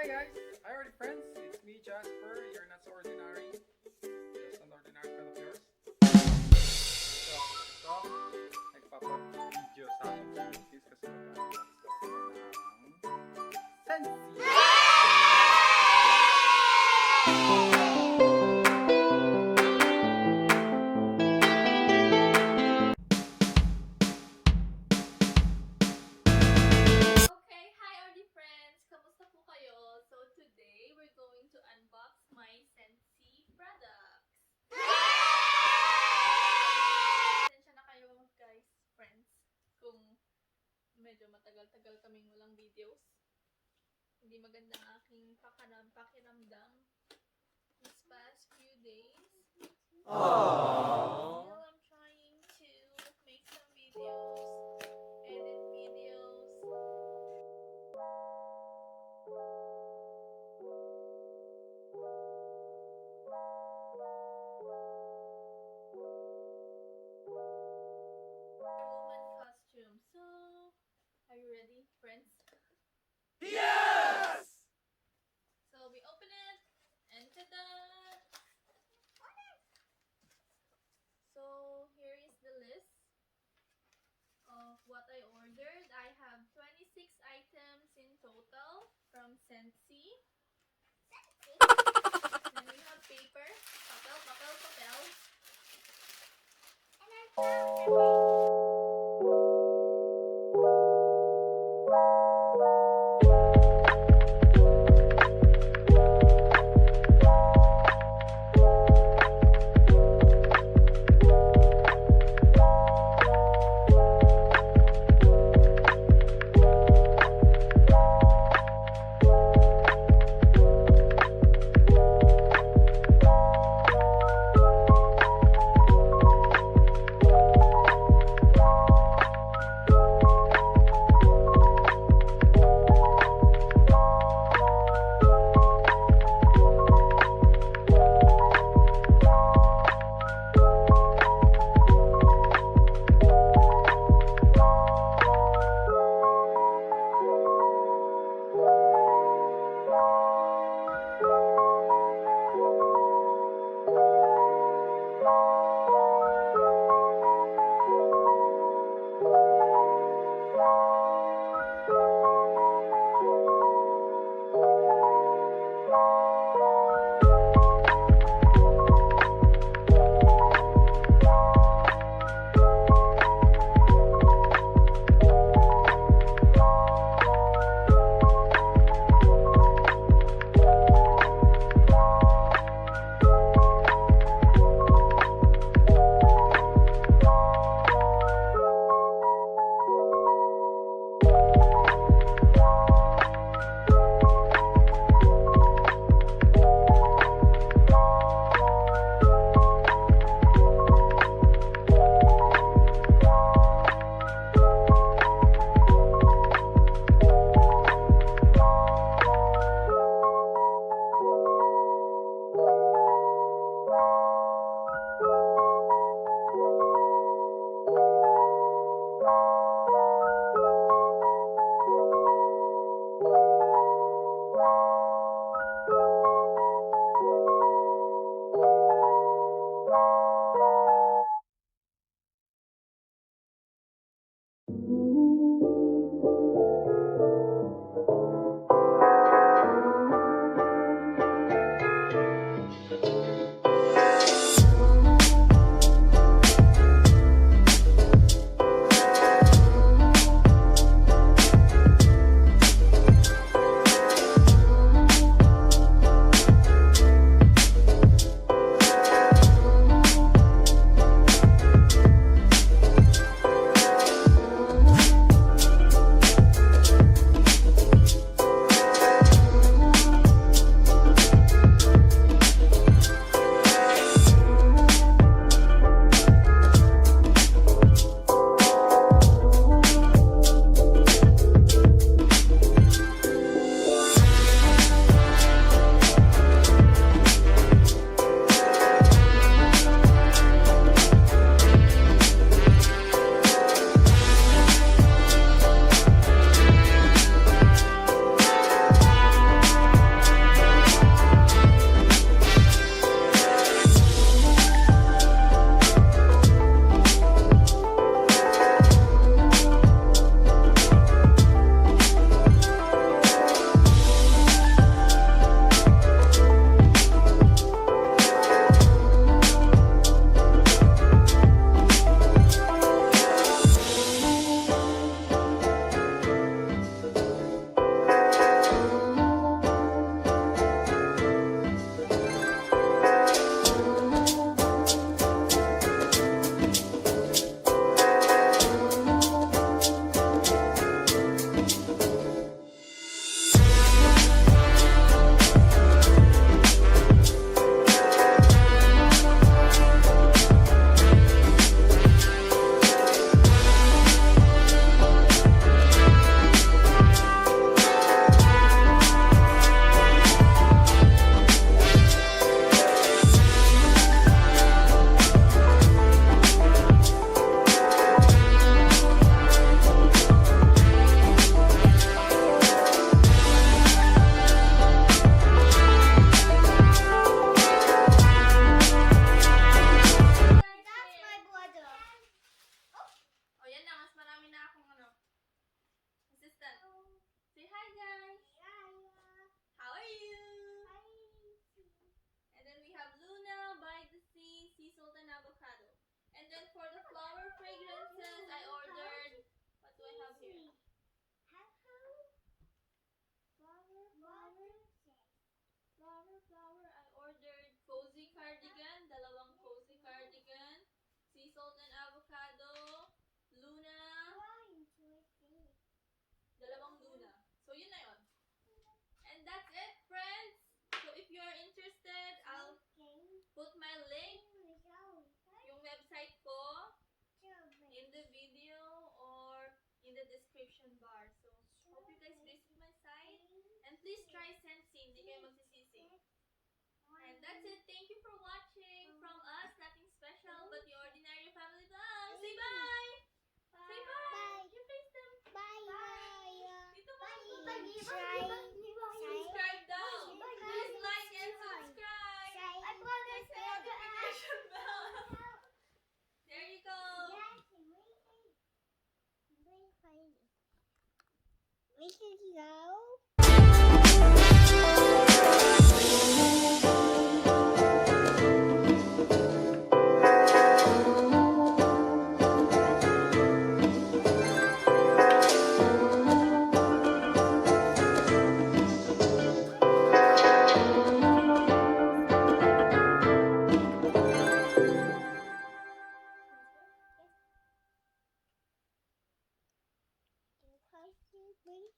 Hi guys! Hi already friends! It's me Jasper, you're not so ordinary. Just an ordinary friend of yours. So, ito, nagpapa-video sa akin si Mrs. kasi magkakaroon ng Scentsy! Okay, hi already friends! Kamusta po kayo? So today, we're going to unbox my Scentsy products. Pasensya na kayo guys, friends, kung medyo matagal-tagal kaming walang videos. Hindi maganda ang aking pakiramdam these past few days. Aww. Still, I'm trying to make some videos, edit videos. Woman costume. So, are you ready, friends? Yes! So we open it, and ta-da! flower. I ordered cozy cardigan, dalawang cozy cardigan, sea salt and avocado, Luna, dalawang Luna. So yun na yun. And that's it, friends. So if you are interested, I'll put my link, yung website ko, in the video or in the description bar. So hope you guys visit my site. And please try Scentsy, hindi kayo magsisisi. And that's it. Thank you for watching. From us, nothing special but the ordinary family vlog. Say bye! Say bye! You face them. Dito ba? Subscribe daw. Please like and subscribe. Press the notification bell. There you go. We can go. Please.